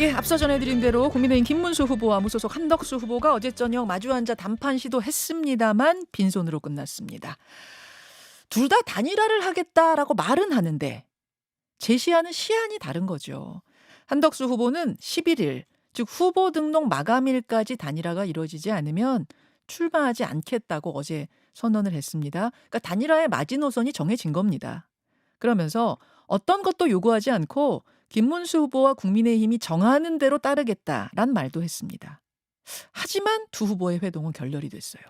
예, 앞서 전해드린 대로 국민의힘 김문수 후보와 무소속 한덕수 후보가 어제 저녁 마주 앉아 담판 시도했습니다만 빈손으로 끝났습니다. 둘 다 단일화를 하겠다라고 말은 하는데 제시하는 시한이 다른 거죠. 한덕수 후보는 11일, 즉 후보 등록 마감일까지 단일화가 이루어지지 않으면 출마하지 않겠다고 어제 선언을 했습니다. 그러니까 단일화의 마지노선이 정해진 겁니다. 그러면서 어떤 것도 요구하지 않고 김문수 후보와 국민의힘이 정하는 대로 따르겠다란 말도 했습니다. 하지만 두 후보의 회동은 결렬이 됐어요.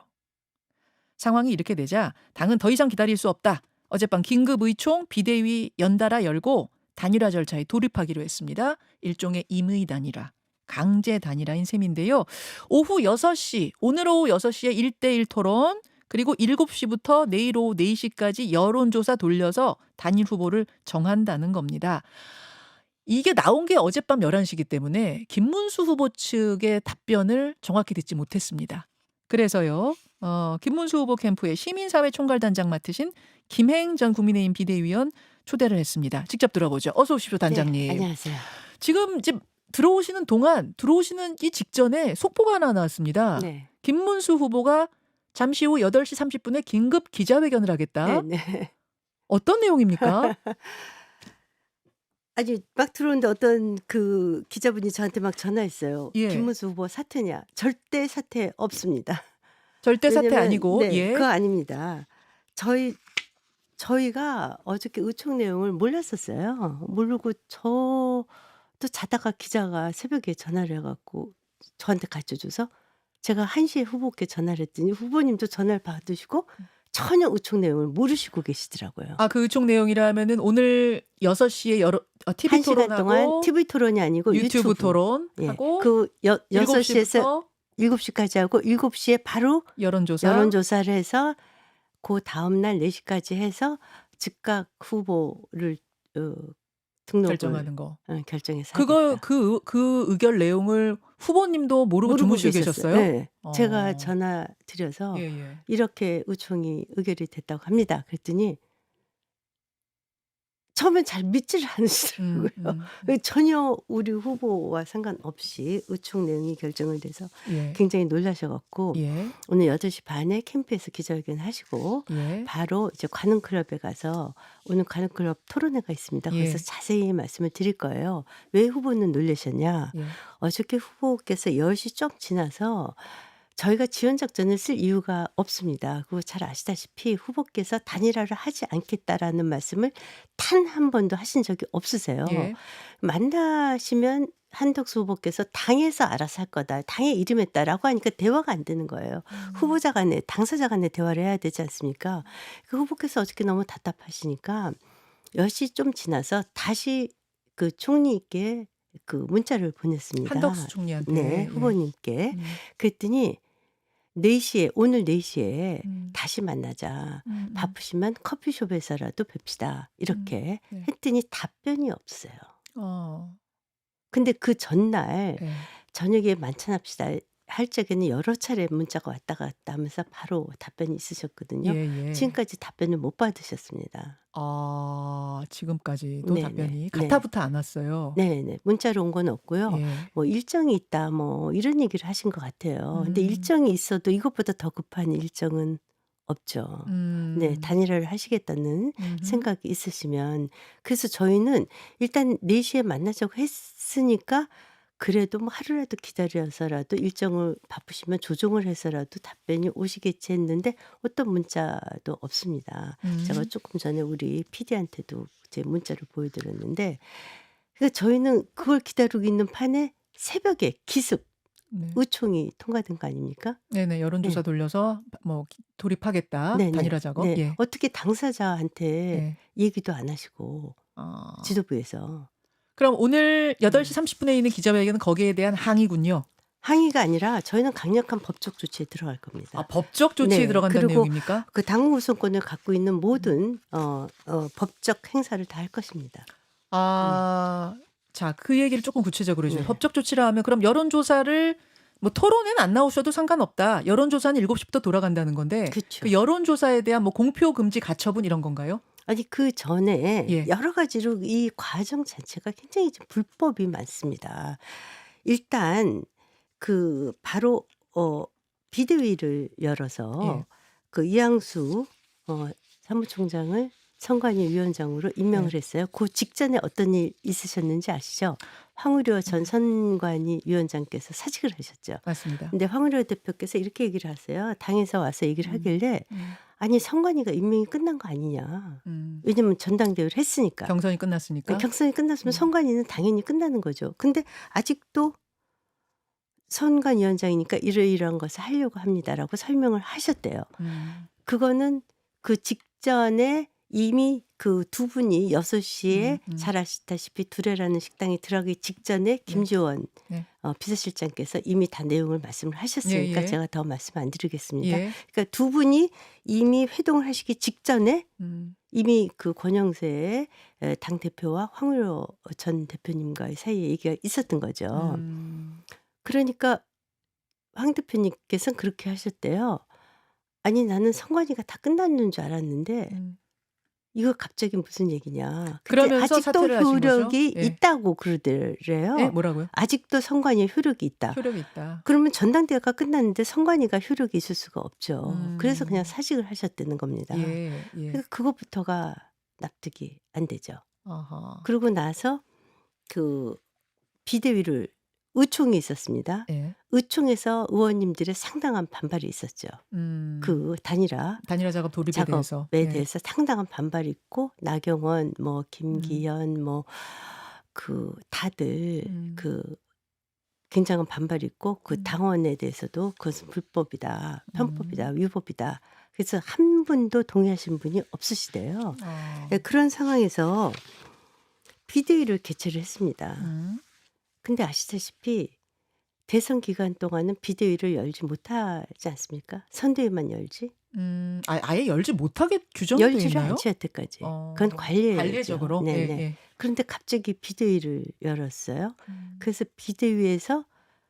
상황이 이렇게 되자 당은 더 이상 기다릴 수 없다. 어젯밤 긴급 의총 비대위 연달아 열고 단일화 절차에 돌입하기로 했습니다. 일종의 임의 단일화, 강제 단일화인 셈인데요. 오후 6시, 오늘 오후 6시에 1대1 토론, 그리고 7시부터 내일 오후 4시까지 여론조사 돌려서 단일 후보를 정한다는 겁니다. 이게 나온 게 어젯밤 11시이기 때문에 김문수 후보 측의 답변을 정확히 듣지 못했습니다. 그래서요, 김문수 후보 캠프의 시민사회 총괄단장 맡으신 김행 전 국민의힘 비대위원 초대를 했습니다. 직접 들어보죠. 어서 오십시오, 단장님. 네, 안녕하세요. 지금 이제 들어오시는 이 직전에 속보가 하나 나왔습니다. 네. 김문수 후보가 잠시 후 8시 30분에 긴급 기자회견을 하겠다. 네. 어떤 내용입니까? 아니 막 들어오는데 어떤 그 기자분이 저한테 막 전화했어요. 예. 김문수 후보 사퇴냐? 절대 사퇴 없습니다. 절대 사퇴 왜냐면 아니고. 네, 예. 그거 아닙니다. 저희가 어저께 의총 내용을 몰랐었어요. 모르고 저도 자다가 기자가 새벽에 전화를 해갖고 저한테 가르쳐줘서 제가 1시에 후보께 전화를 했더니 후보님도 전화를 받으시고 전혀 의총 내용을 모르시고 계시더라고요. 아, 그 의총 내용이라면은 오늘 6시에 TV 1시간 동안 토론하고 TV 토론이 아니고 유튜브 유튜브. 예. 토론하고 그 6시에서 7시부터 7시까지 하고 7시에 바로 여론조사. 여론조사를 해서 그 다음날 4시까지 해서 즉각 후보를 등록을 결정하는 거. 결정해서 그거 하겠다. 그 의결 내용을 후보님도 모르고 주무시고 계셨어요? 네. 제가 어. 전화 드려서 예, 예. 이렇게 의총이 의결이 됐다고 합니다. 그랬더니 처음엔 잘 믿지를 않으시더라고요. 전혀 우리 후보와 상관없이 의총 내용이 결정이 돼서 예. 굉장히 놀라셔 갖고 예. 오늘 8시 반에 캠프에서 기자회견 하시고 예. 바로 이제 관훈클럽에 가서 오늘 관훈클럽 토론회가 있습니다. 예. 거기서 자세히 말씀을 드릴 거예요. 왜 후보는 놀라셨냐? 예. 어저께 후보께서 10시 좀 지나서 저희가 지원 작전을 쓸 이유가 없습니다. 그거 잘 아시다시피 후보께서 단일화를 하지 않겠다라는 말씀을 단 한 번도 하신 적이 없으세요. 예. 만나시면 한덕수 후보께서 당에서 알아서 할 거다. 당에 이름했다라고 하니까 대화가 안 되는 거예요. 후보자 간에 당사자 간에 대화를 해야 되지 않습니까? 그 후보께서 어저께 너무 답답하시니까 10시 좀 지나서 다시 그 총리께 그 문자를 보냈습니다. 한덕수 총리한테. 네, 예. 후보님께. 그랬더니 4시에 오늘 4시에 음. 다시 만나자. 음. 바쁘시면 커피숍에서라도 뵙시다. 이렇게 네. 했더니 답변이 없어요. 어. 근데 그 전날 예. 저녁에 만찬합시다 할 적에는 여러 차례 문자가 왔다 갔다 하면서 바로 답변이 있으셨거든요. 예, 예. 지금까지 답변을 못 받으셨습니다. 아, 지금까지도 네네. 답변이 네. 가타부타 안 왔어요. 네네. 문자로 온 건 없고요. 예. 뭐 일정이 있다 뭐 이런 얘기를 하신 것 같아요. 근데 음. 일정이 있어도 이것보다 더 급한 일정은 없죠. 네. 단일화를 하시겠다는 음흠. 생각이 있으시면. 그래서 저희는 일단 4시에 만나자고 했으니까 그래도 뭐 하루라도 기다려서라도 일정을 바쁘시면 조정을 해서라도 답변이 오시겠지 했는데 어떤 문자도 없습니다. 제가 조금 전에 우리 PD한테도 제 문자를 보여드렸는데 그러니까 저희는 그걸 기다리고 있는 판에 새벽에 기습 네. 의총이 통과된 거 아닙니까? 네네. 여론조사 네. 돌려서 뭐 돌입하겠다. 네네. 단일화 작업. 네. 예. 어떻게 당사자한테 예. 얘기도 안 하시고 아. 지도부에서 그럼 오늘 8시 30분에 있는 기자회견은 거기에 대한 항의군요. 항의가 아니라 저희는 강력한 법적 조치에 들어갈 겁니다. 아, 법적 조치에 네. 들어간다는 그리고 내용입니까? 그 당무 우선권을 갖고 있는 모든 법적 행사를 다 할 것입니다. 아, 자, 그 얘기를 조금 구체적으로 해줘요. 네. 법적 조치라 하면 그럼 여론조사를 뭐 토론에는 안 나오셔도 상관없다. 여론조사는 7시부터 돌아간다는 건데 그쵸. 그 여론조사에 대한 뭐 공표 금지 가처분 이런 건가요? 아니 그전에 예. 여러 가지로 이 과정 자체가 굉장히 좀 불법이 많습니다. 일단 그 바로 비대위를 열어서 예. 그 이항수 사무총장을 선관위 위원장으로 임명을 네. 했어요. 그 직전에 어떤 일 있으셨는지 아시죠? 황우려 전 선관위 위원장께서 사직을 하셨죠. 맞습니다. 근데 황우려 대표께서 이렇게 얘기를 하세요. 당에서 와서 얘기를 음. 하길래 음. 아니 선관위가 임명이 끝난 거 아니냐. 음. 왜냐면 전당대회를 했으니까. 경선이 끝났으니까. 경선이 끝났으면 음. 선관위는 당연히 끝나는 거죠. 근데 아직도 선관위원장이니까 이러이러한 것을 하려고 합니다라고 설명을 하셨대요. 그거는 그 직전에 이미 그 두 분이 6시에 잘 아시다시피 두레라는 식당에 들어가기 직전에 김지원 네. 비서실장께서 이미 다 내용을 말씀을 하셨으니까 예. 제가 더 말씀 안 드리겠습니다. 예. 그러니까 두 분이 이미 회동을 하시기 직전에 음. 이미 그 권영세 당대표와 황우여 전 대표님과의 사이에 얘기가 있었던 거죠. 그러니까 황 대표님께서는 그렇게 하셨대요. 아니 나는 선관위가 다 끝났는 줄 알았는데 이거 갑자기 무슨 얘기냐. 근데 그러면서 아직도 사퇴를 하신 거죠? 효력이 예. 있다고 예, 그러더래요. 뭐라고요? 아직도 선관위에 효력이 있다. 효력이 있다. 그러면 전당대회가 끝났는데 선관위가 효력이 있을 수가 없죠. 그래서 그냥 음. 사직을 하셨다는 겁니다. 예. 예. 그러니까 그것부터가 납득이 안 되죠. 아하. 그러고 나서 그 비대위를 의총이 있었습니다. 예. 의총에서 의원님들의 상당한 반발이 있었죠. 그 단일화 단일화 작업 돌입에 대해서. 작업에 예. 대해서 상당한 반발이 있고 나경원 뭐 음. 김기현 뭐 그 다들 음. 그 굉장한 반발이 있고 그 음. 당원에 대해서도 그것은 불법이다, 편법이다, 음. 위법이다. 그래서 한 분도 동의하신 분이 없으시대요. 네, 그런 상황에서 비대위를 개최를 했습니다. 근데 아시다시피 대선 기간 동안은 비대위를 열지 못하지 않습니까? 선대위만 열지. 아예 열지 못하게 규정이 돼 열지를 있나요? 않죠 여태까지. 그건 관례죠. 관례적으로. 예. 네네. 예. 그런데 갑자기 비대위를 열었어요. 음. 그래서 비대위에서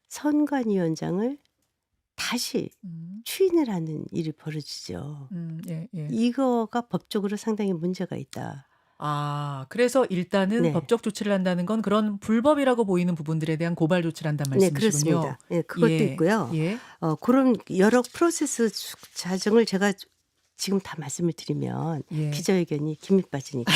선관위원장을 다시 추인을 하는 일이 벌어지죠. 예. 예. 이거가 법적으로 상당히 문제가 있다. 아, 그래서 일단은 네. 법적 조치를 한다는 건 그런 불법이라고 보이는 부분들에 대한 고발 조치를 한다는 네, 말씀이시군요. 그렇습니다. 예, 그것도 예. 있고요. 예. 그런 여러 프로세스 과정을 제가 지금 다 말씀을 드리면 예. 기자회견이 김이 빠지니까.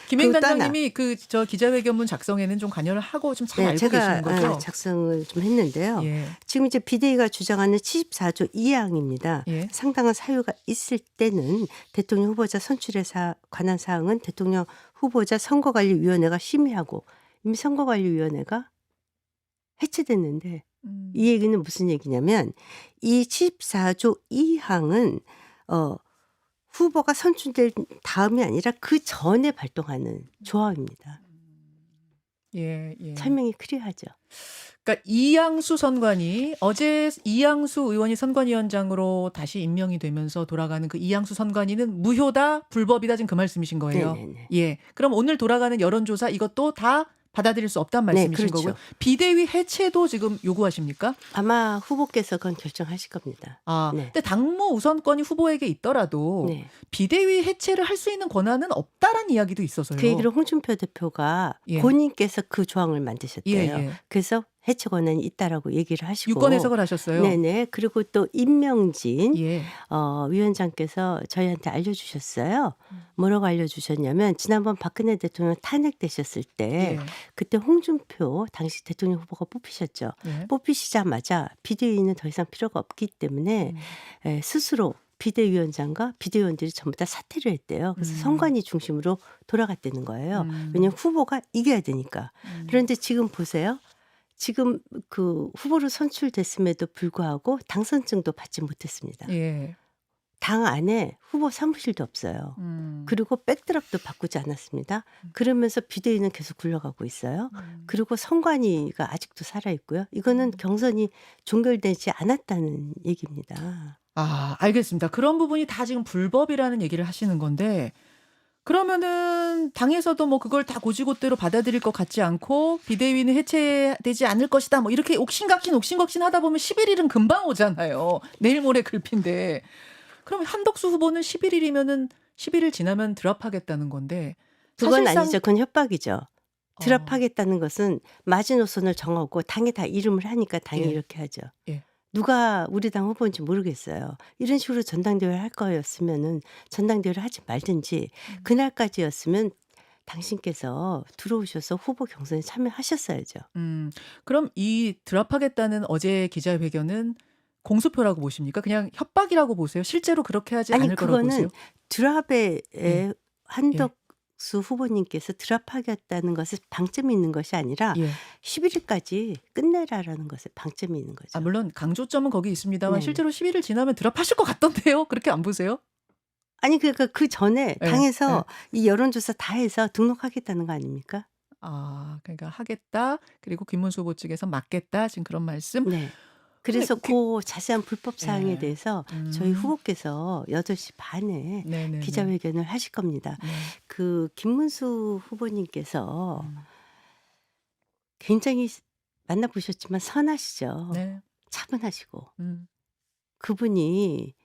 김행 그거 떠나. 단장님이 그 저 기자회견문 작성에는 좀 관여를 하고 좀 잘 네, 알고 제가 계시는 거죠? 작성을 좀 했는데요. 예. 지금 이제 비대위가 주장하는 74조 2항입니다. 예. 상당한 사유가 있을 때는 대통령 후보자 선출에 관한 사항은 대통령 후보자 선거관리위원회가 심의하고 이미 선거관리위원회가 해체됐는데 이 얘기는 무슨 얘기냐면 이 74조 2항은 후보가 선출된 다음이 아니라 그 전에 발동하는 조항입니다. 예. 예. 설명이 필요하죠. 그러니까 이양수 선관위 어제 이양수 의원이 선관위원장으로 다시 임명이 되면서 돌아가는 그 이양수 선관위는 무효다, 불법이다 지금 그 말씀이신 거예요. 네네네. 예. 그럼 오늘 돌아가는 여론조사 이것도 다 받아들일 수 없다는 네, 말씀이신 그렇죠. 거고요. 비대위 해체도 지금 요구하십니까? 아마 후보께서 그건 결정하실 겁니다. 아, 네. 근데 당무 우선권이 후보에게 있더라도 네. 비대위 해체를 할 수 있는 권한은 없다라는 이야기도 있어서요. 그 얘기를 홍준표 대표가 예. 본인께서 그 조항을 만드셨대요. 예. 그래서 해체 권한이 있다라고 얘기를 하시고. 유권 해석을 하셨어요. 네네. 그리고 또 임명진 예. 위원장께서 저희한테 알려주셨어요. 뭐라고 알려주셨냐면 지난번 박근혜 대통령 탄핵되셨을 때 예. 그때 홍준표 당시 대통령 후보가 뽑히셨죠. 예. 뽑히시자마자 비대위는 더 이상 필요가 없기 때문에 스스로 비대위원장과 비대위원들이 전부 다 사퇴를 했대요. 그래서 선관위 중심으로 돌아갔다는 거예요. 왜냐하면 후보가 이겨야 되니까. 그런데 지금 보세요. 지금 그 후보로 선출됐음에도 불구하고 당선증도 받지 못했습니다. 예. 당 안에 후보 사무실도 없어요. 그리고 백드랍도 바꾸지 않았습니다. 그러면서 비대위는 계속 굴러가고 있어요. 그리고 선관위가 아직도 살아있고요. 이거는 경선이 종결되지 않았다는 얘기입니다. 아, 알겠습니다. 그런 부분이 다 지금 불법이라는 얘기를 하시는 건데 그러면은 당에서도 뭐 그걸 다 고지고대로 받아들일 것 같지 않고 비대위는 해체되지 않을 것이다. 뭐 이렇게 옥신각신 하다 보면 11일은 금방 오잖아요. 내일 모레 글피인데. 그럼 한덕수 후보는 11일이면은 10일을 지나면 드랍하겠다는 건데 그건 사실상 아니죠. 그건 협박이죠. 어 드랍하겠다는 것은 마지노선을 정하고 당에 다 이름을 하니까 당이 예. 이렇게 하죠. 예. 누가 우리 당 후보인지 모르겠어요. 이런 식으로 전당대회를 할 거였으면은 전당대회를 하지 말든지 음. 그날까지였으면 당신께서 들어오셔서 후보 경선에 참여하셨어야죠. 음. 그럼 이 드랍하겠다는 어제 기자회견은 공수표라고 보십니까? 그냥 협박이라고 보세요? 실제로 그렇게 하지 아니 않을 거라고 보세요? 그거는 드랍에 예. 예. 한덕수 후보님께서 드랍하겠다는 것에 방점이 있는 것이 아니라 예. 11일까지 끝내라라는 것에 방점이 있는 아 거죠. 물론 강조점은 거기 있습니다만 네네. 실제로 10일을 지나면 드랍하실 것 같던데요. 그렇게 안 보세요? 아니 그러니까 그전에 예. 예. 당에서 이 여론조사 다 해서 등록하겠다는 거 아닙니까? 아 그러니까 하겠다. 그리고 김문수 후보 측에서 맞겠다. 지금 그런 말씀. 네. 근데 그래서 그 자세한 불법 사항에 예. 대해서 저희 후보께서 8시 반에 네네네. 기자회견을 하실 겁니다. 네. 그 김문수 후보님께서 음. 굉장히 만나보셨지만 선하시죠. 네. 차분하시고. 음. 그분이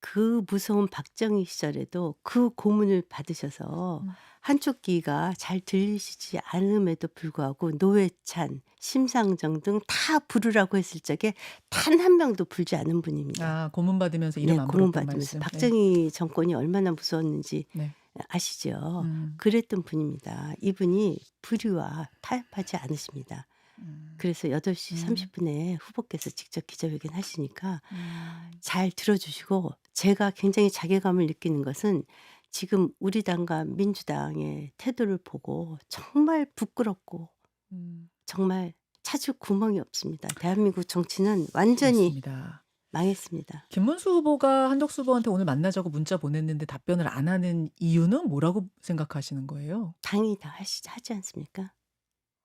그 무서운 박정희 시절에도 그 고문을 받으셔서 음. 한쪽 귀가 잘 들리시지 않음에도 불구하고 노회찬, 심상정 등 다 부르라고 했을 적에 단 한 명도 불지 않은 분입니다. 아 고문 받으면서 이름 네. 안 고문 불었단 받으면서 말씀. 네. 박정희 정권이 얼마나 무서웠는지 네. 아시죠? 음. 그랬던 분입니다. 이분이 불의와 타협하지 않으십니다. 음. 그래서 8시 음. 30분에 후보께서 직접 기자회견 하시니까 음. 잘 들어주시고 제가 굉장히 자괴감을 느끼는 것은 지금 우리 당과 민주당의 태도를 보고 정말 부끄럽고 음. 정말 찾을 구멍이 없습니다. 대한민국 정치는 완전히 맞습니다. 망했습니다. 김문수 후보가 한덕수 후보한테 오늘 만나자고 문자 보냈는데 답변을 안 하는 이유는 뭐라고 생각하시는 거예요? 당이 다 하지 않습니까?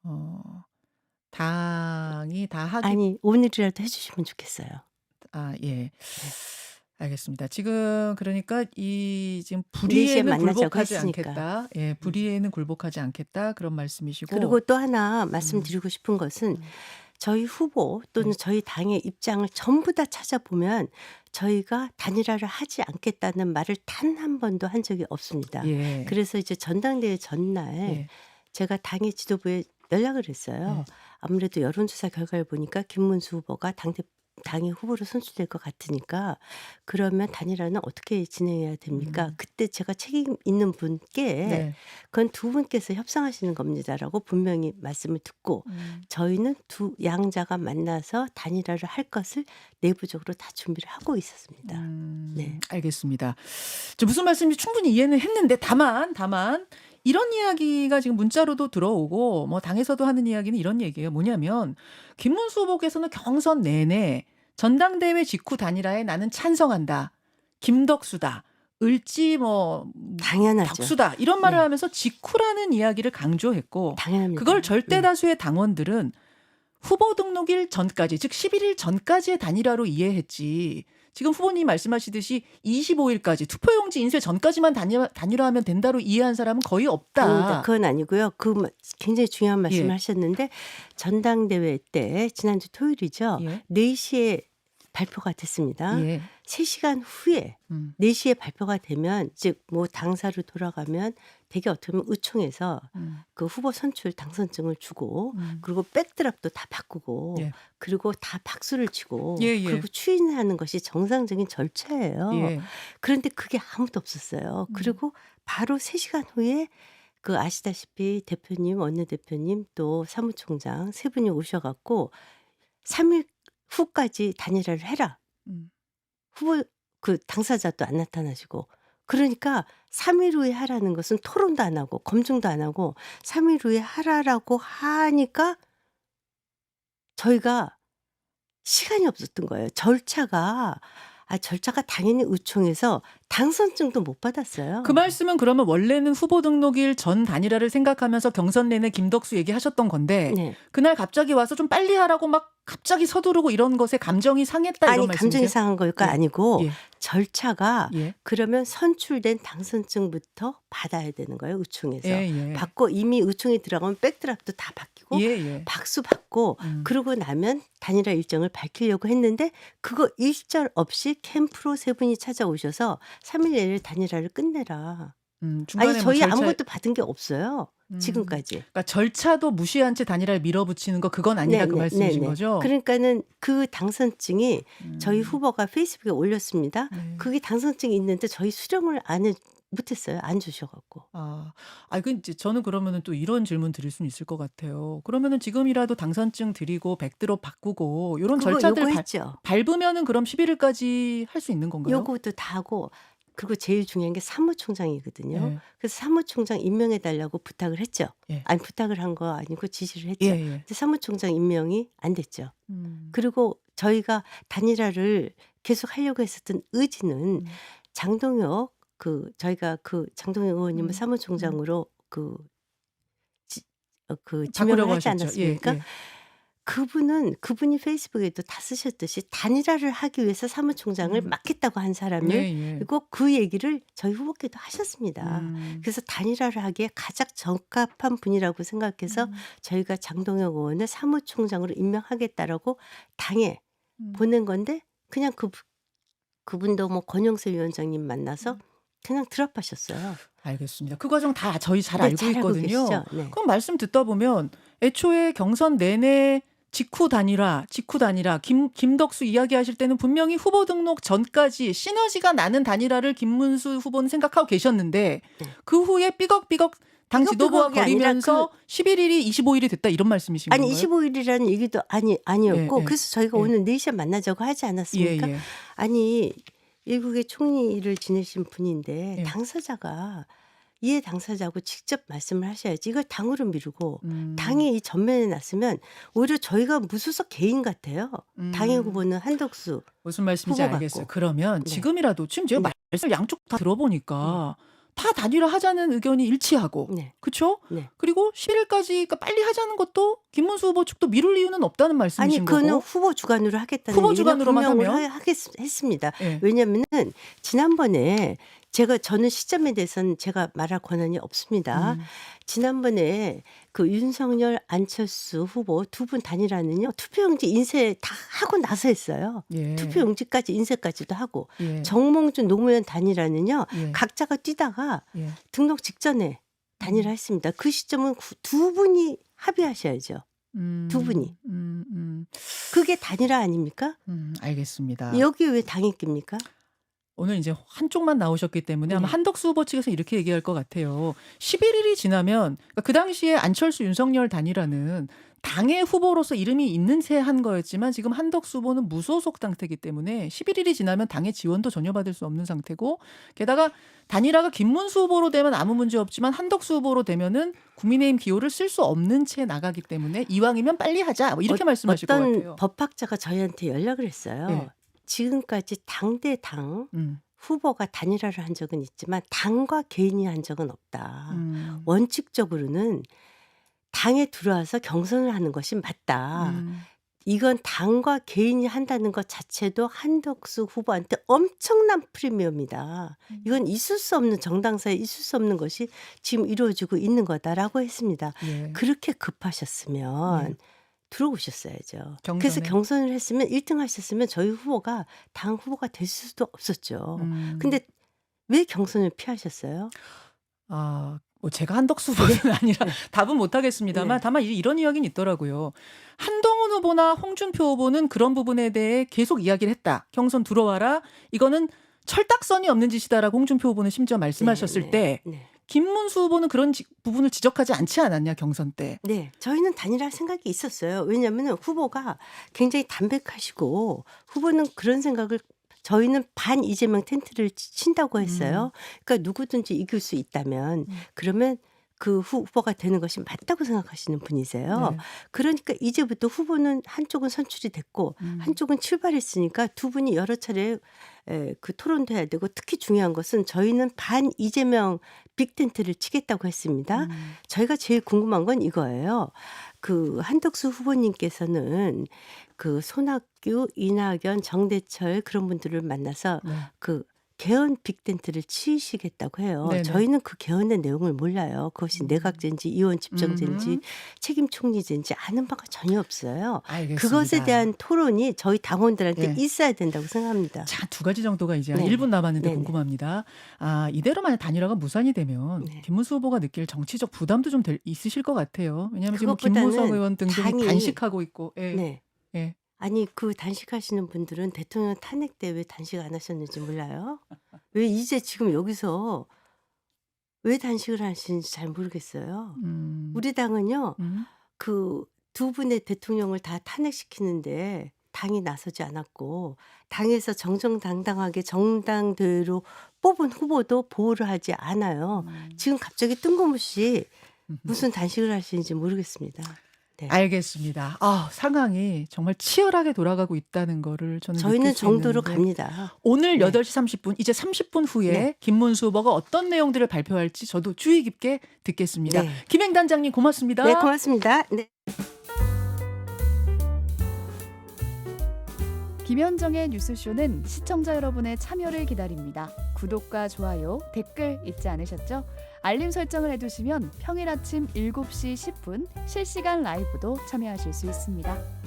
어. 당이 다 하기 아니 오늘이라도 해 주시면 좋겠어요. 아 예. 네. 알겠습니다. 지금 그러니까 이 지금 4시에 불의에는 만나자고 굴복하지 했으니까. 않겠다. 예. 불의에는 굴복하지 않겠다. 그런 말씀이시고 그리고 또 하나 음. 말씀드리고 싶은 것은 음. 저희 후보 또는 네. 저희 당의 입장을 전부 다 찾아보면 저희가 단일화를 하지 않겠다는 말을 단 한 번도 한 적이 없습니다. 예. 그래서 이제 전당대회 전날 예. 제가 당의 지도부에 연락을 했어요. 예. 아무래도 여론조사 결과를 보니까 김문수 후보가 당의 후보로 선출될 것 같으니까 그러면 단일화는 어떻게 진행해야 됩니까? 그때 제가 책임 있는 분께 네. 그건 두 분께서 협상하시는 겁니다라고 분명히 말씀을 듣고 저희는 두 양자가 만나서 단일화를 할 것을 내부적으로 다 준비를 하고 있었습니다. 네. 알겠습니다. 저 무슨 말씀인지 충분히 이해는 했는데 다만 이런 이야기가 지금 문자로도 들어오고 뭐 당에서도 하는 이야기는 이런 얘기예요. 뭐냐면 김문수 후보께서는 경선 내내 전당대회 직후 단일화에 나는 찬성한다. 김덕수다. 을지 뭐 당연하죠. 덕수다. 이런 말을 네. 하면서 직후라는 이야기를 강조했고 당연합니다. 그걸 절대 다수의 당원들은 후보 등록일 전까지 즉 11일 전까지의 단일화로 이해했지. 지금 후보님 말씀하시듯이 25일까지 투표용지 인쇄 전까지만 단일화하면 된다로 이해한 사람은 거의 없다. 아닙니다. 그건 아니고요. 굉장히 중요한 말씀을 예. 하셨는데 전당대회 때 지난주 토요일이죠. 예. 4시에 발표가 됐습니다. 예. 3시간 후에 4시에 발표가 되면 즉 뭐 당사로 돌아가면 되게 어떻게 보면 의총에서 그 후보 선출 당선증을 주고 그리고 백드랍도 다 바꾸고 예. 그리고 다 박수를 치고 예, 예. 그리고 추인하는 것이 정상적인 절차예요. 예. 그런데 그게 아무도 없었어요. 그리고 바로 3시간 후에 그 아시다시피 대표님, 원내대표님 또 사무총장 세 분이 오셔 갖고 3일 후까지 단일화를 해라. 음. 후보 그 당사자도 안 나타나시고 그러니까 3일 후에 하라는 것은 토론도 안 하고 검증도 안 하고 3일 후에 하라라고 하니까 저희가 시간이 없었던 거예요. 절차가 당연히 의총에서 당선증도 못 받았어요. 그 말씀은 그러면 원래는 후보 등록일 전 단일화를 생각하면서 경선 내내 김덕수 얘기하셨던 건데 네. 그날 갑자기 와서 좀 빨리 하라고 막 갑자기 서두르고 이런 것에 감정이 상했다 이런 아니 말씀이세요? 감정이 상한 거가 예. 아니고 예. 절차가 예. 그러면 선출된 당선증부터 받아야 되는 거예요. 의총에서. 예, 예. 받고 이미 의총에 들어가면 백드랍도 다 바뀌고 하고 예. 박수 받고 그러고 나면 단일화 일정을 밝히려고 했는데 그거 일절 없이 캠프로 세 분이 찾아오셔서 3일 내에 단일화를 끝내라. 아니 중간에 뭐 저희 절차 아무것도 받은 게 없어요. 지금까지. 그러니까 절차도 무시한 채 단일화를 밀어붙이는 거 그건 아니다 그 말씀이신 네네. 거죠? 그러니까는 그 당선증이 저희 음. 후보가 페이스북에 올렸습니다. 네. 그게 당선증이 있는데 저희 수령을 못했어요. 안 주셔 갖고. 그 이제 저는 그러면은 또 이런 질문 드릴 수는 있을 것 같아요. 그러면은 지금이라도 당선증 드리고 백드롭 바꾸고 요런 그거 절차들 요구했죠. 밟으면은 그럼 11 일까지 할 수 있는 건가요? 요구도 다 하고 그리고 제일 중요한 게 사무총장이거든요. 예. 그래서 사무총장 임명해 달라고 부탁을 했죠. 예. 아니 부탁을 한 거 아니고 지시를 했죠. 예. 근데 사무총장 임명이 안 됐죠. 음. 그리고 저희가 단일화를 계속 하려고 했었던 의지는 음. 장동혁 저희가 장동혁 의원님을 음. 사무총장으로 지명을 바꾸려고 하지 하셨죠. 않았습니까? 예. 그분이 페이스북에도 다 쓰셨듯이 단일화를 하기 위해서 사무총장을 맡겠다고 한 사람을 예. 그리고 그 얘기를 저희 후보께도 하셨습니다. 음. 그래서 단일화를 하기에 가장 적합한 분이라고 생각해서 저희가 장동혁 의원을 사무총장으로 임명하겠다라고 당에 보낸 건데 그냥 그분도 뭐 권영세 위원장님 만나서 그냥 드랍하셨어요. 알겠습니다. 그 과정 다 저희 잘 네, 알고 잘 알고 있거든요. 계시죠? 네. 그럼 말씀 듣다 보면 애초에 경선 내내 직후 단일화, 김덕수 이야기하실 때는 분명히 후보 등록 전까지 시너지가 나는 단일화를 김문수 후보는 생각하고 계셨는데 네. 그 후에 삐걱삐걱 당 지도부와 삐걱삐걱이 아니라 거리면서 11일이 25일이 됐다 이런 말씀이신 아니 건가요? 25일이라는 얘기도 아니었고 예. 그래서 저희가 예. 오늘 4시에 만나자고 하지 않았습니까? 예. 아니 일국의 총리를 지내신 분인데 예. 당사자가 이해 당사자하고 직접 말씀을 하셔야지 이걸 당으로 미루고 음. 당이 이 전면에 났으면 오히려 저희가 무소속 개인 같아요. 당의 후보는 한덕수 무슨 말씀인지 후보 알겠어요. 같고. 그러면 네. 지금이라도 지금 제가 네. 말씀 양쪽 다 들어보니까 다 단일화 하자는 의견이 일치하고 네. 그렇죠? 네. 그리고 11일까지 그러니까 빨리 하자는 것도 김문수 후보 측도 미룰 이유는 없다는 아니 말씀이신 그거는 거고. 후보 주관으로 하겠다는 후보 얘기는 주관으로만 분명히 하면? 했습니다. 예. 왜냐하면은 지난번에 저는 시점에 대해서는 제가 말할 권한이 없습니다. 지난번에 그 윤석열, 안철수 후보 두 분 단일화는요. 투표용지 인쇄 다 하고 나서 했어요. 예. 투표용지까지 인쇄까지도 하고 예. 정몽준 노무현 단일화는요. 예. 각자가 뛰다가 예. 등록 직전에 단일화했습니다. 그 시점은 두 분이 합의하셔야죠. 두 분이. 그게 단일화 아닙니까? 알겠습니다. 여기에 왜 당이 낍니까? 오늘 이제 한쪽만 나오셨기 때문에 아마 네. 한덕수 후보 측에서 이렇게 얘기할 것 같아요. 11일이 지나면 그러니까 그 당시에 안철수 윤석열 단일화는 당의 후보로서 이름이 있는 채 한 거였지만 지금 한덕수 후보는 무소속 상태이기 때문에 11일이 지나면 당의 지원도 전혀 받을 수 없는 상태고 게다가 단일화가 김문수 후보로 되면 아무 문제 없지만 한덕수 후보로 되면은 국민의힘 기호를 쓸 수 없는 채 나가기 때문에 이왕이면 빨리 하자 뭐 이렇게 말씀하실 것 같아요. 어떤 법학자가 저희한테 연락을 했어요. 네. 지금까지 당 대 당 음. 후보가 단일화를 한 적은 있지만 당과 개인이 한 적은 없다. 음. 원칙적으로는 당에 들어와서 경선을 하는 것이 맞다. 음. 이건 당과 개인이 한다는 것 자체도 한덕수 후보한테 엄청난 프리미엄이다. 이건 있을 수 없는 정당사에 있을 수 없는 것이 지금 이루어지고 있는 거다라고 했습니다. 예. 그렇게 급하셨으면 예. 들어오셨어야죠. 경선에. 그래서 경선을 했으면 1등 하셨으면 저희 후보가 당 후보가 될 수도 없었죠. 근데 왜 경선을 피하셨어요? 뭐 제가 한덕수 후보는 아니라 답은 못 하겠습니다만 네. 다만 이런 이야기는 있더라고요. 한동훈 후보나 홍준표 후보는 그런 부분에 대해 계속 이야기를 했다. 경선 들어와라. 이거는 철딱선이 없는 짓이다라고 홍준표 후보는 심지어 말씀하셨을 때 네. 김문수 후보는 그런 부분을 지적하지 않지 않았냐 경선 때. 네, 저희는 단일화 생각이 있었어요. 왜냐하면 후보가 굉장히 담백하시고 후보는 그런 생각을 저희는 반 이재명 텐트를 친다고 했어요. 그러니까 누구든지 이길 수 있다면 그러면 그 후보가 되는 것이 맞다고 생각하시는 분이세요. 네. 그러니까 이제부터 후보는 한쪽은 선출이 됐고 한쪽은 출발했으니까 두 분이 여러 차례 그 토론도 해야 되고 특히 중요한 것은 저희는 반 이재명 빅텐트를 치겠다고 했습니다. 저희가 제일 궁금한 건 이거예요. 그 한덕수 후보님께서는 그 손학규, 이낙연, 정대철 그런 분들을 만나서 네. 그 개헌 빅텐트를 치시겠다고 해요. 네네. 저희는 그 개헌의 내용을 몰라요. 그것이 내각제인지 이원 집정제인지 음흠. 책임 총리제인지 아는 바가 전혀 없어요. 알겠습니다. 그것에 대한 토론이 저희 당원들한테 예. 있어야 된다고 생각합니다. 자, 두 가지 정도가 이제 한 네네. 1분 남았는데 네네. 궁금합니다. 이대로 만약 단일화가 무산이 되면 네. 김문수 후보가 느낄 정치적 부담도 좀 있으실 것 같아요. 왜냐하면 지금 뭐 그것보다는 김무성 의원 등등이 당이 단식하고 있고. 예. 네. 예. 아니 그 단식하시는 분들은 대통령 탄핵 때 왜 단식 안 하셨는지 몰라요? 왜 이제 지금 여기서 왜 단식을 하시는지 잘 모르겠어요. 음. 우리 당은요. 음. 그 두 분의 대통령을 다 탄핵시키는데 당이 나서지 않았고 당에서 정정당당하게 정당대로 뽑은 후보도 보호를 하지 않아요. 지금 갑자기 뜬금없이 무슨 단식을 하시는지 모르겠습니다. 네. 알겠습니다. 상황이 정말 치열하게 돌아가고 있다는 거를 저는 느낄 저희는 수 정도로 있는데 갑니다. 오늘 네. 8시 30분 이제 30분 후에 네. 김문수 후보가 어떤 내용들을 발표할지 저도 주의 깊게 듣겠습니다. 네. 김행단장님 고맙습니다. 네, 고맙습니다. 네. 김현정의 뉴스쇼는 시청자 여러분의 참여를 기다립니다. 구독과 좋아요, 댓글 잊지 않으셨죠? 알림 설정을 해두시면 평일 아침 7시 10분 실시간 라이브도 참여하실 수 있습니다.